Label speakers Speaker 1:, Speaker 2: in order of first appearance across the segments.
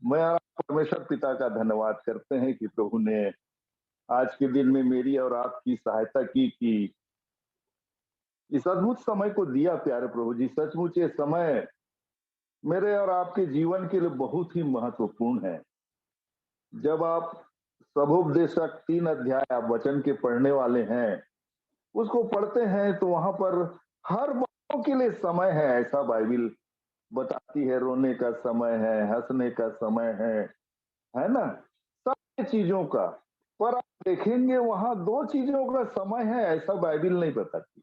Speaker 1: मैं परमेश्वर पिता का धन्यवाद करते हैं कि प्रभु ने आज के दिन में मेरी और आपकी सहायता की कि इस अद्भुत समय को दिया। प्यारे प्रभु जी, सचमुच ये समय मेरे और आपके जीवन के लिए बहुत ही महत्वपूर्ण है। जब आप सबोपदेशक 3 अध्याय आप वचन के पढ़ने वाले हैं, उसको पढ़ते हैं तो वहां पर हर बातों के लिए समय है, ऐसा बाइबिल बताती है। रोने का समय है, हंसने का समय है ना, सब चीजों का। पर आप देखेंगे वहां 2 चीजों का समय है, ऐसा बाइबिल नहीं बताती।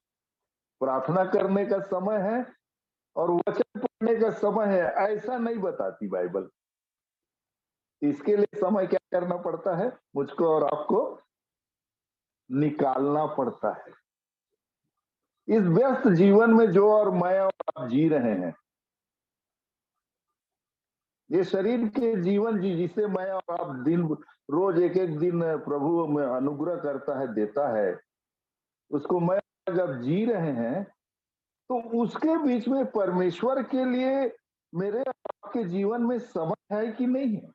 Speaker 1: प्रार्थना करने का समय है और वचन पढ़ने का समय है, ऐसा नहीं बताती बाइबल। इसके लिए समय क्या करना पड़ता है? मुझको और आपको निकालना पड़ता है। इस व्यस्त जीवन में जो और मैं और आप जी रहे हैं, ये शरीर के जीवन जिसे मैं और आप दिन रोज एक एक दिन प्रभु में अनुग्रह करता है, देता है, उसको मैं जब जी रहे हैं तो उसके बीच में परमेश्वर के लिए मेरे आपके जीवन में समय है कि नहीं है?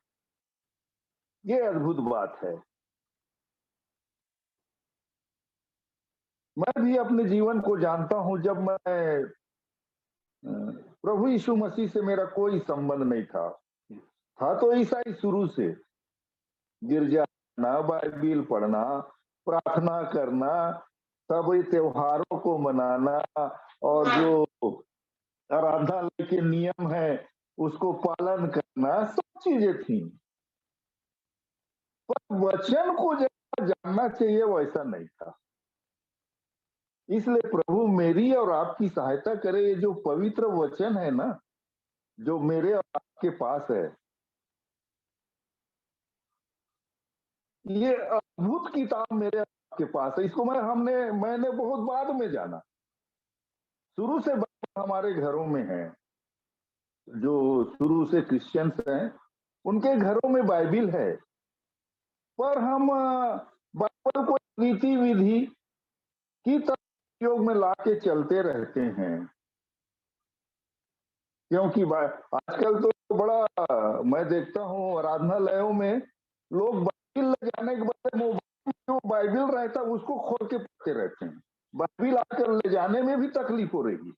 Speaker 1: ये अद्भुत बात है। मैं भी अपने जीवन को जानता हूं। जब मैं प्रभु यीशु मसीह से मेरा कोई संबंध नहीं था तो ईसाई शुरू से गिरजा जाना, बाइबिल पढ़ना, प्रार्थना करना, सभी त्योहारों को मनाना और जो आराधनालय के नियम है उसको पालन करना, सब चीजें थी। पर वचन को जैसा जानना चाहिए वैसा नहीं था। इसलिए प्रभु मेरी और आपकी सहायता करे। ये जो पवित्र वचन है ना, जो मेरे और आपके पास है, ये अद्भुत किताब मेरे आपके पास है। इसको मैंने बहुत बाद में जाना। शुरू से हमारे घरों में है, जो शुरू से क्रिश्चियंस हैं उनके घरों में बाइबिल है। पर हम बाइबल को रीति विधि की तरह उपयोग में लाके चलते रहते हैं। क्योंकि आजकल तो बड़ा मैं देखता हूँ आराधनालयों में लोग बाइबिल ले जाने के बदले मोबाइल में जो बाइबिल रहता है उसको खोल के पढ़ते रहते हैं। बाइबिल आकर ले जाने में भी तकलीफ हो रही।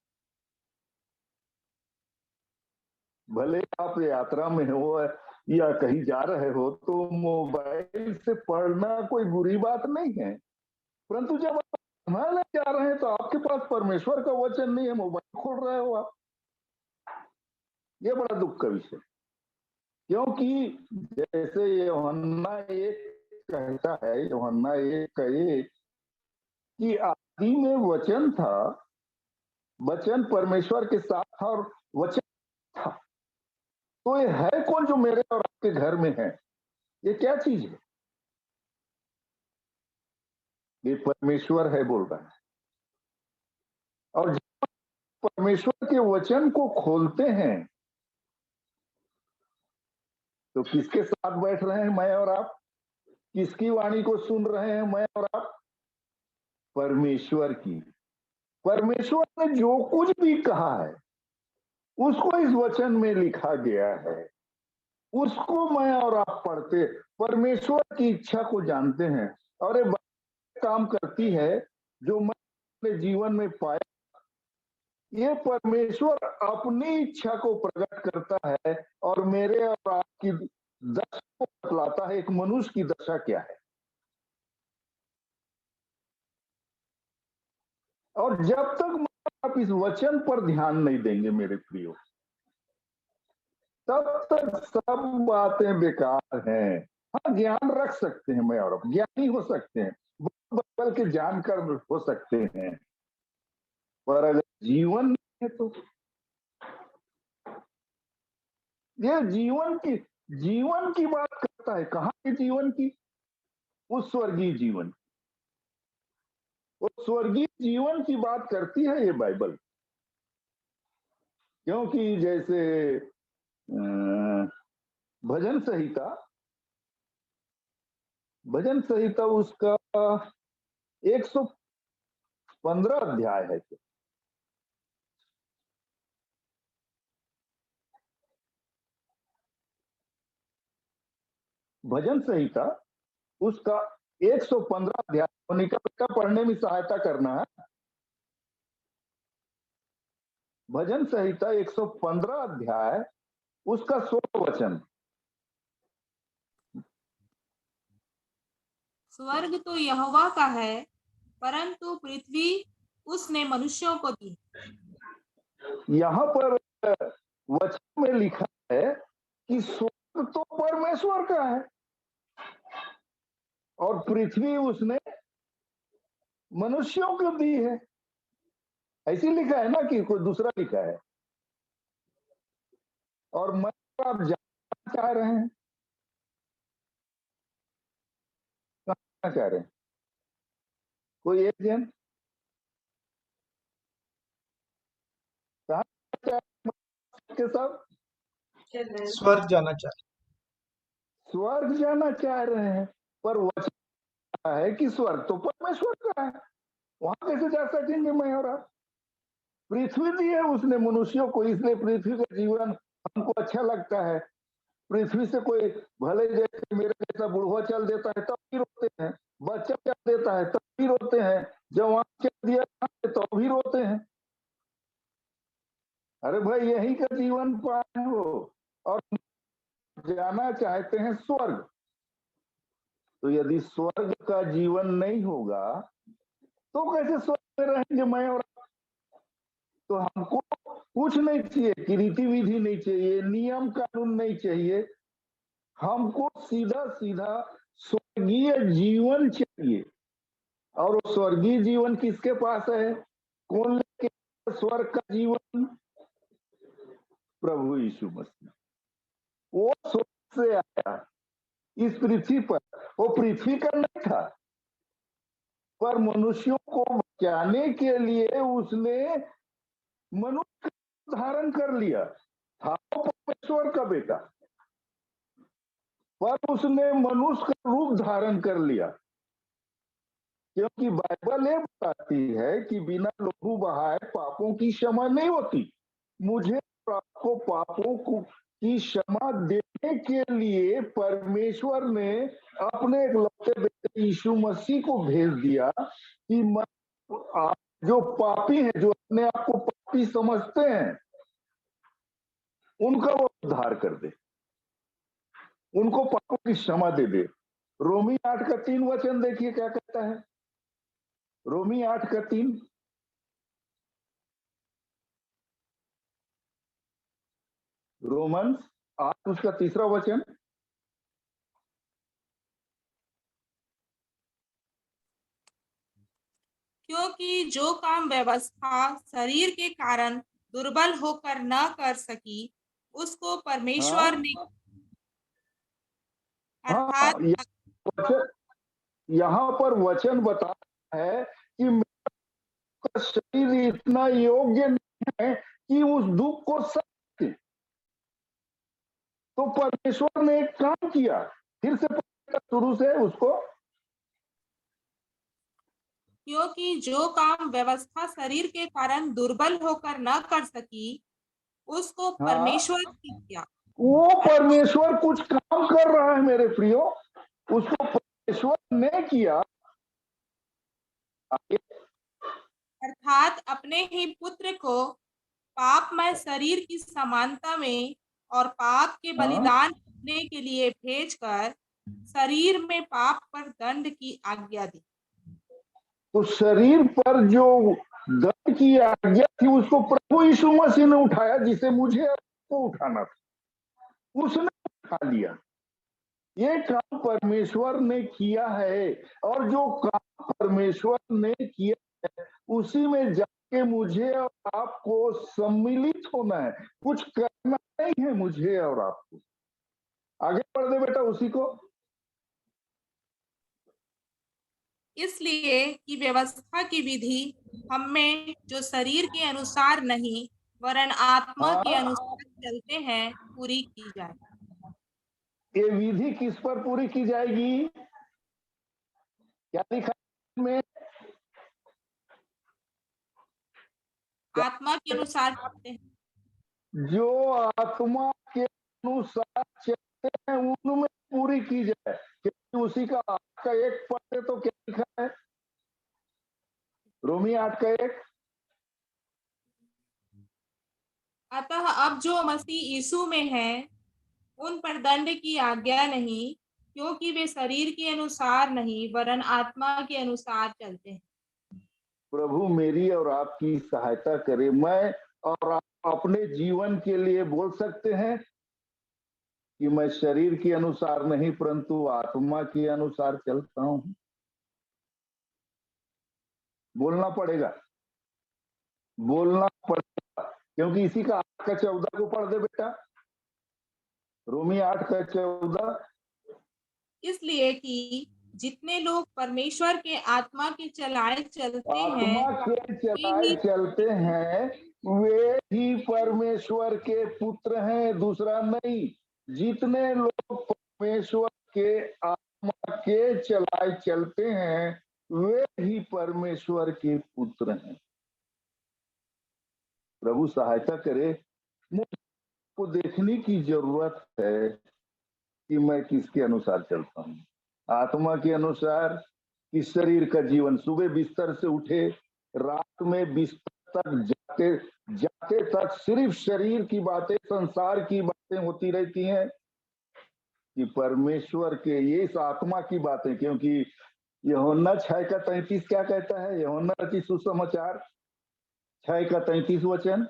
Speaker 1: भले आप यात्रा में हो या कहीं जा रहे हो तो मोबाइल से पढ़ना कोई बुरी बात नहीं है, परंतु जब आप आराधनालय जा रहे हैं तो आपके पास परमेश्वर का वचन नहीं है, मोबाइल खोल रहे हो आप। ये बड़ा दुख का विषय। क्योंकि जैसे यूहन्ना 1 कहता है, यूहन्ना 1 कहे कि आदि में वचन था, वचन परमेश्वर के साथ था और वचन था। तो ये है कौन जो मेरे और आपके घर में है? ये क्या चीज है? ये परमेश्वर है बोल रहा है। और जब परमेश्वर के वचन को खोलते हैं तो किसके साथ बैठ रहे हैं मैं और आप? किसकी वाणी को सुन रहे हैं मैं और आप? परमेश्वर की। परमेश्वर ने जो कुछ भी कहा है उसको इस वचन में लिखा गया है। उसको मैं और आप पढ़ते परमेश्वर की इच्छा को जानते हैं। और ये काम करती है जो मैं अपने जीवन में पाया। ये परमेश्वर अपनी इच्छा को प्रकट करता है और मेरे और आपकी दशा को बतलाता है। एक मनुष्य की दशा क्या है। और जब तक आप इस वचन पर ध्यान नहीं देंगे मेरे प्रियो, तब तक सब बातें बेकार हैं। हाँ, ज्ञान रख सकते हैं, मैं और आप ज्ञानी हो सकते हैं, बाइबल के जानकर हो सकते हैं, पर अगर जीवन नहीं है तो ये जीवन की बात करता है। कहाँ के जीवन की? उस स्वर्गीय जीवन, उस स्वर्गीय जीवन की बात करती है ये बाइबल। क्योंकि जैसे भजन संहिता, भजन संहिता उसका 115 अध्याय है। भजन संहिता उसका 115 अध्याय मोनिका बेटा पढ़ने में सहायता करना है। भजन संहिता 115 अध्याय उसका 16 वचन।
Speaker 2: स्वर्ग तो यहोवा का है, परंतु पृथ्वी उसने मनुष्यों को दी।
Speaker 1: यहाँ पर वचन में लिखा है कि स्वर्ग तो परमेश्वर का है और पृथ्वी उसने मनुष्यों को दी है। ऐसी लिखा है ना कि कोई दूसरा लिखा है? और मैं आप जानना चाह रहे हैं, कहाँ चाह रहे हैं? कोई एक जन कहा के सब
Speaker 3: स्वर्ग जाना चाहे,
Speaker 1: स्वर्ग जाना चाह रहे हैं, पर वचन है कि स्वर्ग तो परमेश्वर का है, वहां कैसे जा सकेंगे मैं और आप? पृथ्वी दी है उसने मनुष्यों को, इसलिए पृथ्वी का जीवन हमको अच्छा लगता है। पृथ्वी से कोई भले जैसे मेरे जैसा बूढ़ा चल देता है तब भी रोते हैं, बच्चा चल देता है तब भी रोते हैं, जवान चल दिया तो भी रोते हैं। अरे भाई यही का जीवन पाए हो और जाना चाहते हैं स्वर्ग। तो यदि स्वर्ग का जीवन नहीं होगा तो कैसे स्वर्ग में रहेंगे मैं और? तो हमको कुछ नहीं चाहिए कि रीति विधि नहीं चाहिए, नियम कानून नहीं चाहिए, हमको सीधा सीधा स्वर्गीय जीवन चाहिए। और वो स्वर्गीय जीवन किसके पास है? कौन लेके स्वर्ग का जीवन? प्रभु यीशु मसीह। वो स्वर्ग से आया इस पृथ्वी पर, वो पृथ्वी का नहीं था, पर मनुष्यों को बचाने के लिए उसने मनुष्य धारण कर लिया। था वो परमेश्वर का बेटा, पर उसने मनुष्य का रूप धारण कर लिया। क्योंकि बाइबल ये बताती है कि बिना लहू बहाए पापों की क्षमा नहीं होती। मुझे आपको पापों को की क्षमा देने के लिए परमेश्वर ने अपने इकलौते बेटे यीशु मसीह को भेज दिया कि आप जो पापी हैं, जो अपने आप को पापी समझते हैं, उनका वो उद्धार कर दे, उनको पापों की क्षमा दे दे। रोमी 8 का 3 वचन देखिए क्या कहता है। रोमी 8 का 3। रोमन्स 8 उसका 3रा वचन।
Speaker 2: क्योंकि जो काम व्यवस्था शरीर के कारण दुर्बल होकर न कर सकी, उसको परमेश्वर ने अर्थात
Speaker 1: वचन यहाँ पर वचन बता है कि मेरा शरीर इतना योग्य नहीं है कि उस दुख को सहे। तो परमेश्वर ने एक काम किया, फिर से शुरू से उसको।
Speaker 2: क्योंकि जो काम व्यवस्था शरीर के कारण दुर्बल होकर न कर सकी, उसको परमेश्वर ने किया।
Speaker 1: वो परमेश्वर कुछ काम कर रहा है मेरे प्रियो, उसको परमेश्वर ने किया।
Speaker 2: अर्थात अपने ही पुत्र को पापमय शरीर की समानता में और पाप के बलिदान करने के लिए भेजकर शरीर में पाप पर दंड की आज्ञा दी।
Speaker 1: तो शरीर पर जो दंड की आज्ञा थी उसको प्रभु यीशु मसीह ने उठाया, जिसे मुझे आपको उठाना था, उसने उठा लिया। ये काम परमेश्वर ने किया है, और जो काम परमेश्वर ने किया है उसी में जाके मुझे और आपको सम्मिलित होना है, कुछ करना नहीं है मुझे और आपको। आगे बढ़ दे बेटा उसी को।
Speaker 2: इसलिए कि व्यवस्था की विधि हम में जो शरीर के अनुसार नहीं वरन आत्मा के अनुसार चलते हैं पूरी की जाए।
Speaker 1: ये विधि किस पर पूरी की जाएगी? क्या लिखा में?
Speaker 2: आत्मा के अनुसार चलते हैं।
Speaker 1: जो आत्मा के अनुसार हैं उनमें पूरी की जाए, क्योंकि उसी का 8 का 1 पढ़े तो क्या लिखा है? रोमी 8 का 1।
Speaker 2: अतः अब जो मसीह यीशु में है, उन पर दंड की आज्ञा नहीं, क्योंकि वे शरीर के अनुसार नहीं वरन आत्मा के अनुसार चलते हैं।
Speaker 1: प्रभु मेरी और आपकी सहायता करे। मैं और आप अपने जीवन के लिए बोल सकते हैं कि मैं शरीर के अनुसार नहीं परंतु आत्मा के अनुसार चलता हूं। बोलना पड़ेगा, बोलना पड़ेगा, क्योंकि इसी का 8 का 14 को पढ़ दे बेटा, रोमी 8 का 14।
Speaker 2: इसलिए कि जितने लोग परमेश्वर के आत्मा के चलाए चलते हैं,
Speaker 1: आत्मा के
Speaker 2: वे
Speaker 1: चलाए
Speaker 2: ही
Speaker 1: चलते हैं, वे ही परमेश्वर के पुत्र हैं, दूसरा नहीं। जितने लोग परमेश्वर के आत्मा के चलाए चलते हैं, वे ही परमेश्वर के पुत्र हैं। प्रभु सहायता करे। मुझको देखने की जरूरत है कि मैं किसके अनुसार चलता हूं। आत्मा के अनुसार कि शरीर का जीवन, सुबह बिस्तर से उठे, रात में बिस्तर तक जाते जाते तक सिर्फ शरीर की बातें, संसार की बातें होती रहती हैं, कि परमेश्वर के ये इस आत्मा की बातें। क्योंकि यूहन्ना 6 का 33 क्या कहता है? यूहन्ना की सुसमाचार 6 का 33 वचन।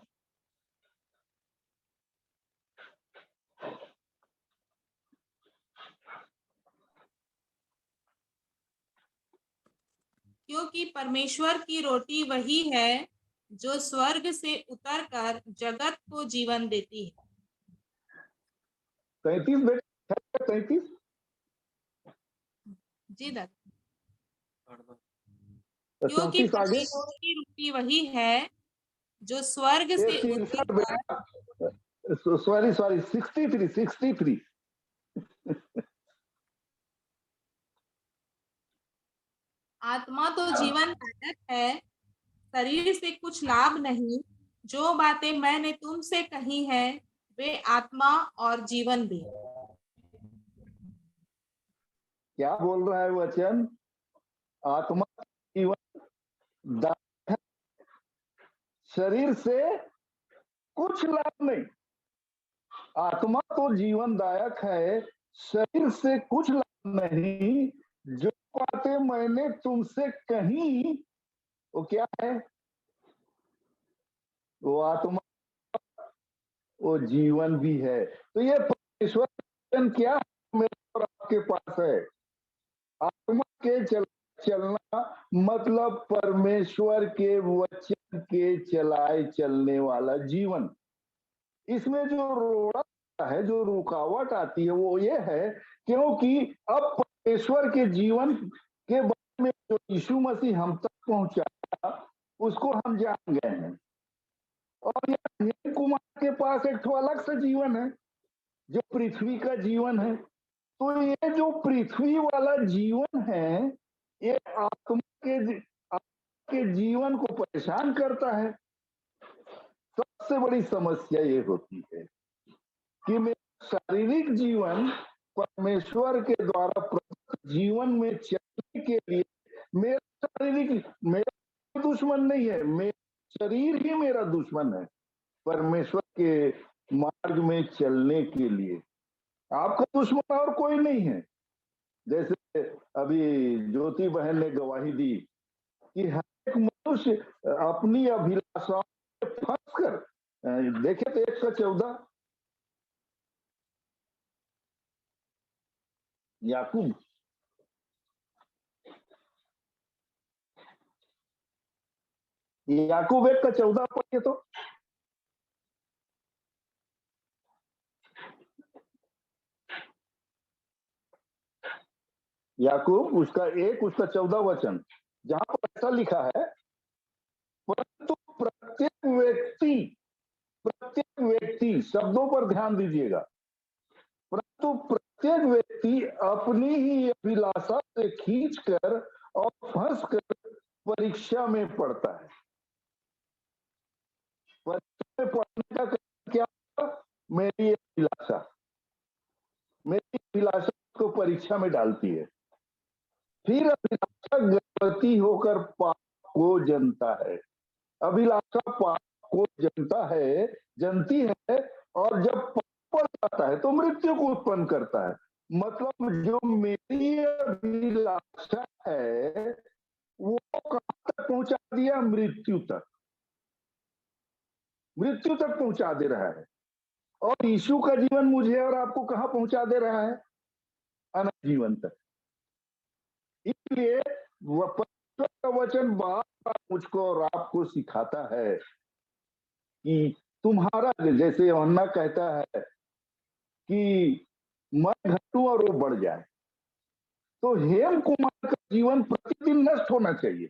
Speaker 2: क्योंकि परमेश्वर की रोटी वही है जो स्वर्ग से उतरकर जगत को जीवन देती है।
Speaker 1: 33 बेटा, 33।
Speaker 2: जी दादा। क्योंकि
Speaker 1: 34 आगे।
Speaker 2: परमेश्वर की रोटी वही है जो स्वर्ग
Speaker 1: ये
Speaker 2: से
Speaker 1: 63
Speaker 2: उतरकर,
Speaker 1: बेटा, सॉरी सॉरी 63।
Speaker 2: आत्मा तो जीवन दायक है, शरीर से कुछ लाभ नहीं। जो बातें मैंने तुमसे कही है वे आत्मा और जीवन भी।
Speaker 1: क्या बोल रहा है वचन? आत्मा जीवन दायक है, शरीर से कुछ लाभ नहीं। आत्मा तो जीवनदायक है, शरीर से कुछ लाभ नहीं। जो बातें मैंने तुमसे कही, वो क्या है? वो आत्मा, वो जीवन भी है। तो ये परमेश्वर क्या मेरे और आपके पास है? आत्मा के चलना मतलब परमेश्वर के वचन के चलाए चलने वाला जीवन। इसमें जो रोड़ा है, जो रुकावट आती है, वो ये है क्योंकि अब परमेश्वर के जीवन के बारे में जो यीशु मसीह हम तक पहुंचाया, उसको हम जान गए हैं। और ये कुमार के पास एक तो अलग सा जीवन है, जो पृथ्वी का जीवन है। तो ये जो पृथ्वी वाला जीवन है, ये आत्मा के जीवन को परेशान करता है। सबसे बड़ी समस्या ये होती है कि मेरा शारीरिक जीवन परमेश्वर के द्वारा प्रदत्त जीवन में चलने के लिए, मेरा दुश्मन नहीं है, मेरा शरीर ही मेरा दुश्मन है परमेश्वर के मार्ग में चलने के लिए। आपका दुश्मन और कोई नहीं है। जैसे अभी ज्योति बहन ने गवाही दी कि हर एक मनुष्य अपनी अभिलाषाओं में फंस कर, देखे तो 1 का 14 याकूब, याकूब 1 का 14 पढ़िए तो। याकूब उसका 1 उसका 14 वचन, जहां पर ऐसा लिखा है, परंतु प्रत्येक व्यक्ति, शब्दों पर ध्यान दीजिएगा, परंतु प्रत्येक व्यक्ति अपनी ही अभिलाषा से खींचकर और फंस कर परीक्षा में पड़ता है। परीक्षा में पढ़ने का क्या? मेरी अभिलाषा, मेरी अभिलाषा को परीक्षा में डालती है। फिर अभिलाषा गर्भवती होकर पाप को जनता है। अभिलाषा पाप को जनती है, और जब पाप पड़ जाता है तो मृत्यु को उत्पन्न करता है। मतलब जो मेरी अभिलाषा है वो कहां तक पहुंचा दिया? मृत्यु तक पहुंचा दे रहा है। और यीशु का जीवन मुझे और आपको कहां पहुंचा दे रहा है? अनंत जीवन तक। इसलिए परमेश्वर का वचन बार बार मुझको और आपको सिखाता है कि तुम्हारा, जैसे यूहन्ना कहता है कि मैं घटूं और वो बढ़ जाए, तो हेम कुमार का जीवन प्रतिदिन नष्ट होना चाहिए।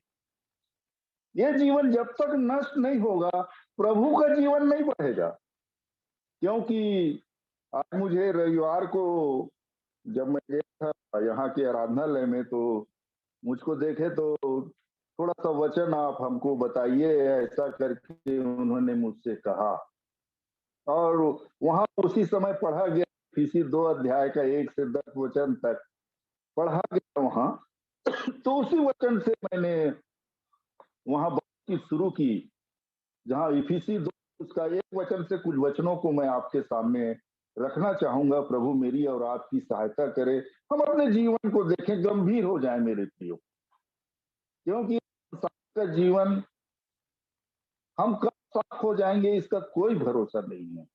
Speaker 1: ये जीवन जब तक नष्ट नहीं होगा, प्रभु का जीवन नहीं बढ़ेगा। क्योंकि आज मुझे रविवार को जब मैं गया था यहाँ के आराधनालय में, तो मुझको देखे तो थोड़ा सा वचन आप हमको बताइए, ऐसा करके उन्होंने मुझसे कहा। और वहां उसी समय पढ़ा गया इसी 2 अध्याय का 1 से 10 वचन तक पढ़ा गया वहां। तो उसी वचन से मैंने वहां बातचीत शुरू की, जहां इफिसी 2 उसका 1 वचन से कुछ वचनों को मैं आपके सामने रखना चाहूंगा। प्रभु मेरी और आपकी सहायता करे, हम अपने जीवन को देखें, गंभीर हो जाए मेरे प्रियो। क्योंकि का जीवन हम कब साफ हो जाएंगे इसका कोई भरोसा नहीं है।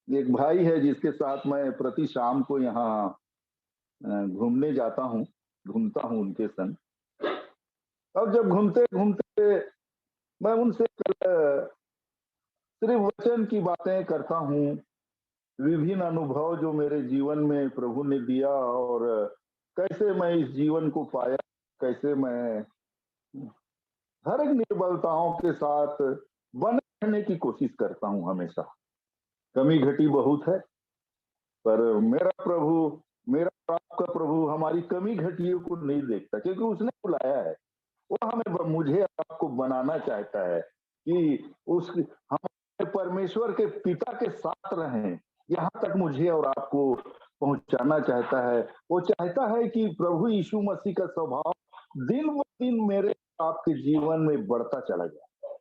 Speaker 1: एक भाई है जिसके साथ मैं प्रति शाम को यहाँ घूमने जाता हूँ, घूमता हूँ उनके संग। अब जब घूमते घूमते मैं उनसे सिर्फ वचन की बातें करता हूँ, विभिन्न अनुभव जो मेरे जीवन में प्रभु ने दिया और कैसे मैं इस जीवन को पाया, कैसे मैं हर एक निर्बलताओं के साथ बने रहने की कोशिश करता हूँ हमेशा। कमी घटी बहुत है, पर मेरा आपका प्रभु हमारी कमी घटियों को नहीं देखता, क्योंकि उसने बुलाया है। वो हमें, मुझे आपको बनाना चाहता है कि हम परमेश्वर के पिता के साथ रहें। यहाँ तक मुझे और आपको पहुंचाना चाहता है। वो चाहता है कि प्रभु यीशु मसीह का स्वभाव दिन ब दिन मेरे आपके जीवन में बढ़ता चला जाए,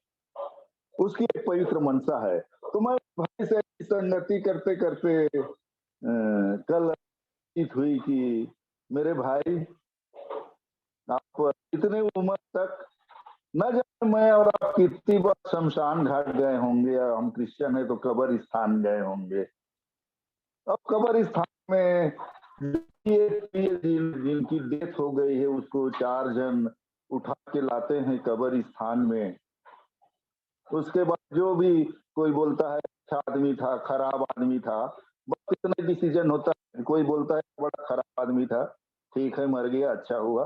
Speaker 1: उसकी एक पवित्र मनसा है। तो मैं भाई से संगति करते करते कल बातचीत हुई कि मेरे भाई, आप इतने उम्र तक न जाने मैं और आप कितनी बार शमशान घाट गए होंगे, या हम क्रिश्चियन है तो कब्रिस्तान गए होंगे। अब कब्रिस्तान में जिनकी डेथ हो गई है उसको 4 जन उठा के लाते हैं कब्रिस्तान में। उसके बाद जो भी कोई बोलता है अच्छा आदमी था, खराब आदमी था, बस इतना डिसीजन होता है। कोई बोलता है बड़ा खराब आदमी था, ठीक है मर गया अच्छा हुआ।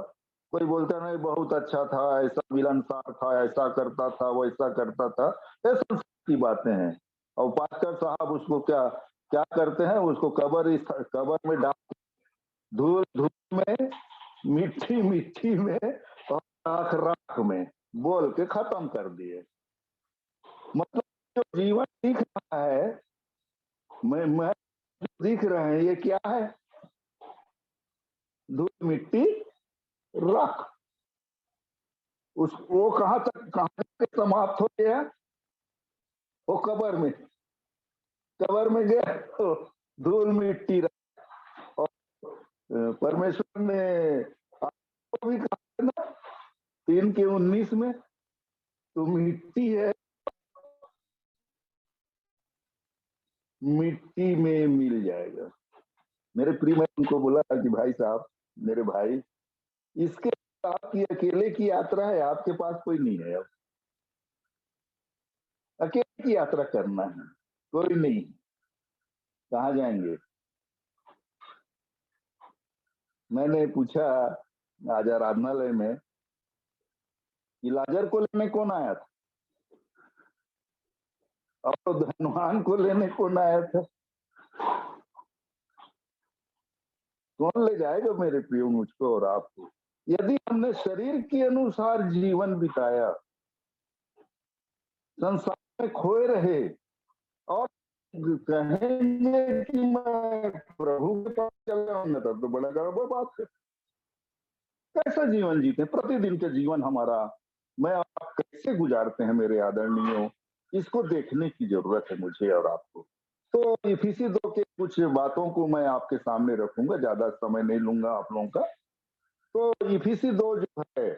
Speaker 1: कोई बोलता नहीं बहुत अच्छा था, ऐसा मिलनसार था, ऐसा करता था, वैसा करता था। ये संसार की बातें हैं। और पास्टर साहब उसको क्या क्या करते हैं, उसको कब्र में डाल, धूल धूल में, मिट्टी मिट्टी में, और राख राख में बोल के खत्म कर दिए। मतलब जो जीवन दिख रहा है, मैं दिख रहे हैं, ये क्या है? धूल मिट्टी राख। वो कहां तक समाप्त हो गया? वो कब्र में गया तो धूल मिट्टी राख। और परमेश्वर ने आपको भी कहा ना 3:19 में, तो मिट्टी है, मिट्टी में मिल जाएगा। मेरे प्रिय, मैं उनको बोला कि भाई साहब, मेरे भाई, इसके आपकी अकेले की यात्रा है, आपके पास कोई नहीं है। अब अकेले की यात्रा करना है, कोई नहीं, कहाँ जाएंगे? मैंने पूछा आज आराधनालय में कि लाजर को लेने कौन आया था, और तो धनवान को लेने कौन आया था? कौन ले जाएगा मेरे प्रियो मुझको और आपको? यदि हमने शरीर के अनुसार जीवन बिताया, संसार में खोए रहे और कहेंगे कि मैं प्रभु के पास चल रहा हूँ, तब तो बड़ा गड़बड़ बात है। कैसा जीवन जीते हैं? प्रतिदिन का जीवन हमारा मैं आप कैसे गुजारते हैं मेरे आदरणीयों, इसको देखने की जरूरत है मुझे और आपको। तो इफिसी 2 के कुछ बातों को मैं आपके सामने रखूंगा, ज्यादा समय नहीं लूंगा आप लोगों का। तो इफिसी 2 जो है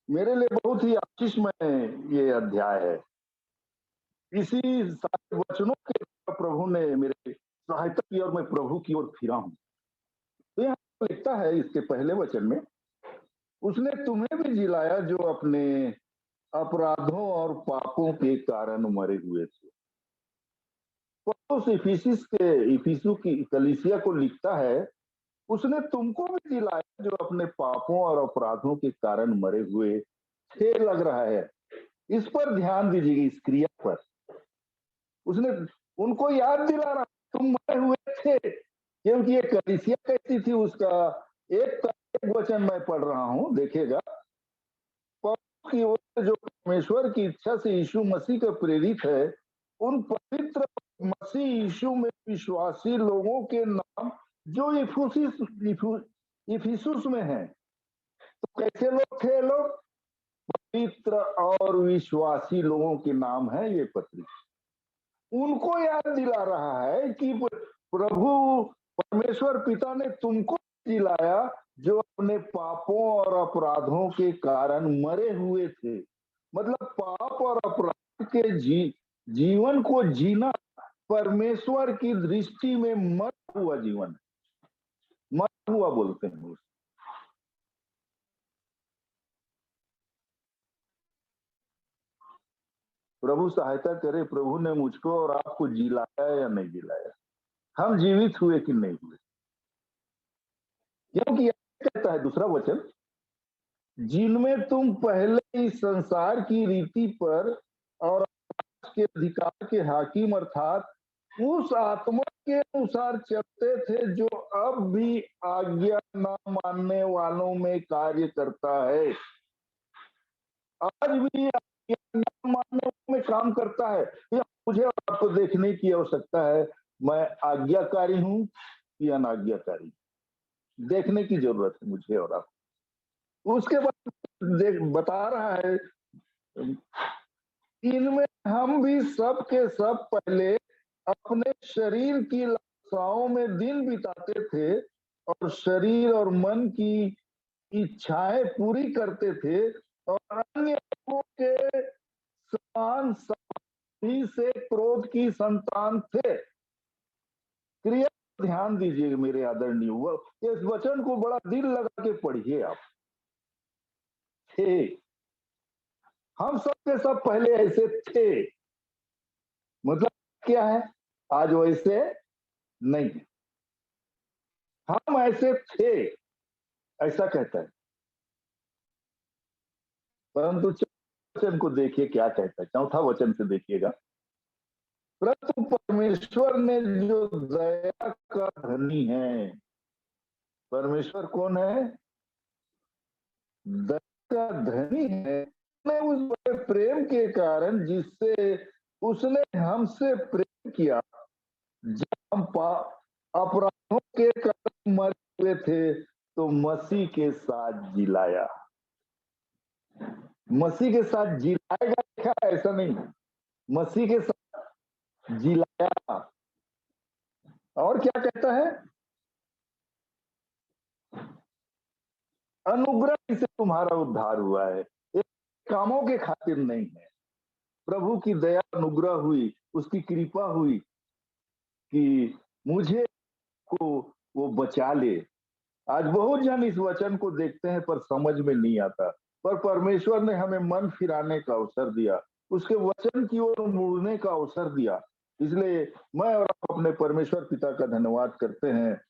Speaker 1: मेरे लिए बहुत ही आशीषमय ये अध्याय है। इसी सारे वचनों के द्वारा प्रभु ने मेरे सहायता की और मैं प्रभु की ओर फिरा हूं। तो यहाँ लिखता है इसके पहले वचन में, उसने तुम्हें भी जिलाया जो अपने अपराधों और पापों के कारण मरे हुए थे। पौलुस इफिसू की कलीसिया को लिखता है, उसने तुमको भी जिलाया जो अपने पापों और अपराधों के कारण मरे हुए थे। लग रहा है, इस पर ध्यान दीजिएगा, इस क्रिया पर। उसने उनको याद दिला रहा, तुम मरे हुए थे। क्योंकि ये कलीसिया कैसी थी, उसका एक वचन मैं पढ़ रहा हूं, देखिएगा। पौलुस की ओर से जो परमेश्वर की इच्छा से यीशु मसीह का प्रेरित है, उन पवित्र मसीह यीशु में विश्वासी लोगों के नाम जो इफिसुस में हैं। तो कैसे लोग थे? लोग पवित्र और विश्वासी लोगों के नाम है ये पत्री। उनको याद दिला रहा है कि प्रभु परमेश्वर पिता ने तुमको दिलाया जो अपने पापों और अपराधों के कारण मरे हुए थे। मतलब पाप और अपराध के जीवन को जीना परमेश्वर की दृष्टि में मरा हुआ जीवन, मरा हुआ बोलते हैं। प्रभु सहायता करे, प्रभु ने मुझको और आपको जिलाया या नहीं जिलाया, हम जीवित हुए कि नहीं हुए। क्योंकि कहता है दूसरा वचन, जिनमें तुम पहले इस संसार की रीति पर और के अधिकार के हाकिम अर्थात उस आत्मा के अनुसार चलते थे जो अब भी आज्ञा न मानने वालों में कार्य करता है। आज भी आज्ञा न मानने वालों में काम करता है। मुझे आपको देखने की आवश्यकता है, मैं आज्ञाकारी हूं या अनाज्ञाकारी, देखने की जरूरत है मुझे और आपको। उसके बाद बता रहा है, इनमें हम भी सब के सब पहले अपने शरीर की लालसाओं में दिन बिताते थे और शरीर और मन की इच्छाएं पूरी करते थे और अन्य लोगों के समान ही से क्रोध की संतान थे। क्रिया ध्यान दीजिए मेरे आदरणीय, इस वचन को बड़ा दिल लगा के पढ़िए आप। थे, हम सबके सब पहले ऐसे थे, मतलब क्या है? आज वैसे नहीं, हम ऐसे थे, ऐसा कहता है। परंतु वचन को देखिए क्या कहता है, चौथा वचन से देखिएगा। परंतु परमेश्वर ने जो दया का धनी है, परमेश्वर कौन है? दया का धनी है। उस बड़े प्रेम के कारण जिससे उसने हमसे प्रेम किया, जब हम अपराधों के कारण मरे हुए थे तो मसीह के साथ जिलाया। मसीह के साथ जिलाएगा, लिखा है, ऐसा नहीं, मसीह के साथ जिलाया। और क्या कहता है? अनुग्रह से तुम्हारा उद्धार हुआ है, एक कामों के खातिर नहीं है। प्रभु की दया अनुग्रह हुई, उसकी कृपा हुई कि मुझे को वो बचा ले। आज बहुत जन इस वचन को देखते हैं पर समझ में नहीं आता, पर परमेश्वर ने हमें मन फिराने का अवसर दिया, उसके वचन की ओर मुड़ने का अवसर दिया। इसलिए मैं और आप अपने परमेश्वर पिता का धन्यवाद करते हैं।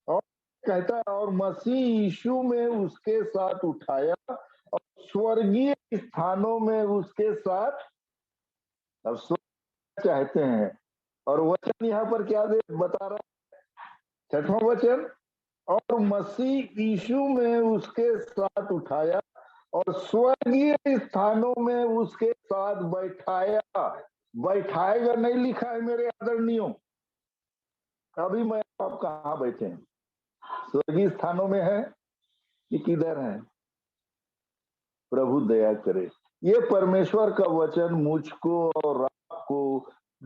Speaker 1: और कहता है, और मसीह यीशु में उसके साथ उठाया और स्वर्गीय स्थानों में उसके साथ, अब स्वर्ग चाहते हैं। और वचन यहाँ पर क्या बता रहा है? छठवां वचन, और मसीह यीशु में उसके साथ उठाया, और स्वर्गीय स्थानों में उसके साथ बैठाया। बैठाएगा नहीं लिखा है मेरे आदरणीयों। अभी मैं आप कहाँ बैठे हैं, स्वर्गीय स्थानों में है कि किधर है? प्रभु दया करे। ये परमेश्वर का वचन मुझको और आपको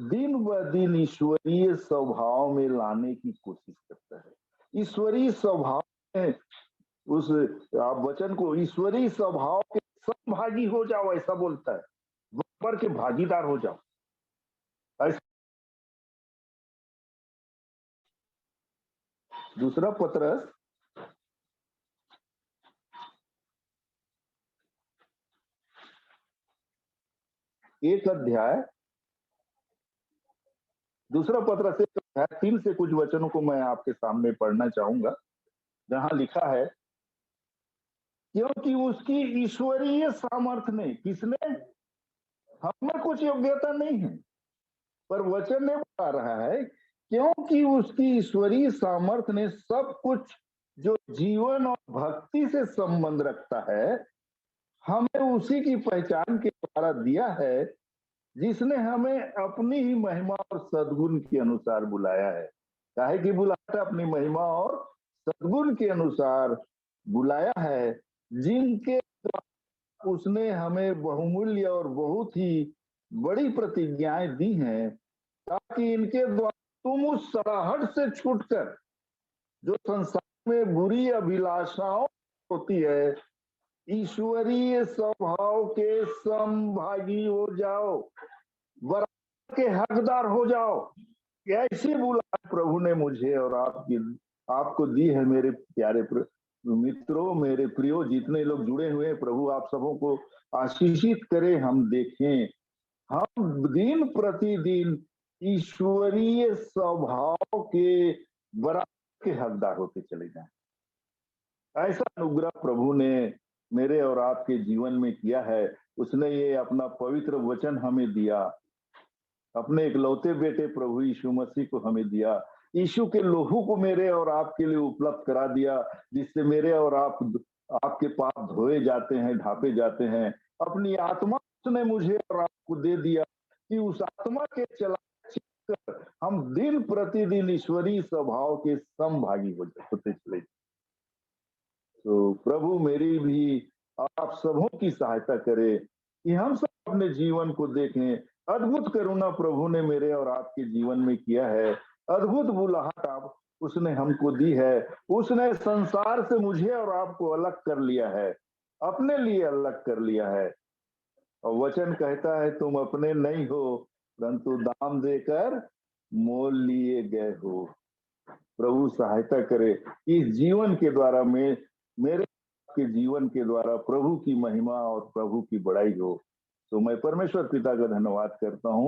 Speaker 1: दिन ब दिन ईश्वरीय स्वभाव में लाने की कोशिश करता है। ईश्वरीय स्वभाव में उस आप वचन को ईश्वरीय स्वभाव के सहभागी हो जाओ, ऐसा बोलता है, बराबर के भागीदार हो जाओ। ऐसा दूसरा पत्रस 1 अध्याय, दूसरा पत्रस 1 अध्याय 3 से कुछ वचनों को मैं आपके सामने पढ़ना चाहूंगा, जहां लिखा है, क्योंकि उसकी ईश्वरीय सामर्थ्य ने, किसने? हमें कुछ योग्यता नहीं है, पर वचन ने बता रहा है, क्योंकि उसकी ईश्वरीय सामर्थ्य ने सब कुछ जो जीवन और भक्ति से संबंध रखता है, हमें उसी की पहचान के द्वारा दिया है, जिसने हमें अपनी ही महिमा और सद्गुण के अनुसार बुलाया है। काहे कि बुलाया? अपनी महिमा और सद्गुण के अनुसार बुलाया है, जिनके उसने हमें बहुमूल्य और बहुत ही बड़ी प्रतिज्ञाएं दी हैं, ताकि इनके द्वारा तुम उस सड़ाहट से छूटकर जो संसार में बुरी अभिलाषाओं होती है, ईश्वरीय स्वभाव के समभागी हो जाओ, बराबर के हकदार हो जाओ। ऐसी बुलाहट प्रभु ने मुझे और आपको दी है। मेरे प्यारे मित्रों, मेरे प्रियो, जितने लोग जुड़े हुए हैं, प्रभु आप सबों को आशीषित करे। हम देखें, हम दिन प्रतिदिन ईश्वरीय स्वभाव के बराबर के हकदार होते चले जाएं। ऐसा अनुग्रह प्रभु ने मेरे और आपके जीवन में किया है। उसने ये अपना पवित्र वचन हमें दिया, अपने इकलौते बेटे प्रभु यीशु मसीह को हमें दिया, यीशु के लोहू को मेरे और आपके लिए उपलब्ध करा दिया, जिससे मेरे और आपके पाप धोए जाते हैं, ढापे जाते हैं। अपनी आत्मा उसने मुझे और आपको दे दिया कि उस आत्मा के चला हम दिन प्रतिदिन ईश्वरीय स्वभाव के समभागी होते चले। तो प्रभु मेरी भी आप सबों की सहायता करे कि हम सब अपने जीवन को देखें। अद्भुत करुणा प्रभु ने मेरे और आपके जीवन में किया है, अद्भुत बुलाहट आप उसने हमको दी है। उसने संसार से मुझे और आपको अलग कर लिया है, अपने लिए अलग कर लिया है। और वचन कहता है, तुम अपने नहीं हो, परंतु दाम देकर मोल लिए गए हो। प्रभु सहायता करे इस जीवन के द्वारा मेरे के जीवन के द्वारा प्रभु की महिमा और प्रभु की बड़ाई हो। तो मैं परमेश्वर पिता का धन्यवाद करता हूँ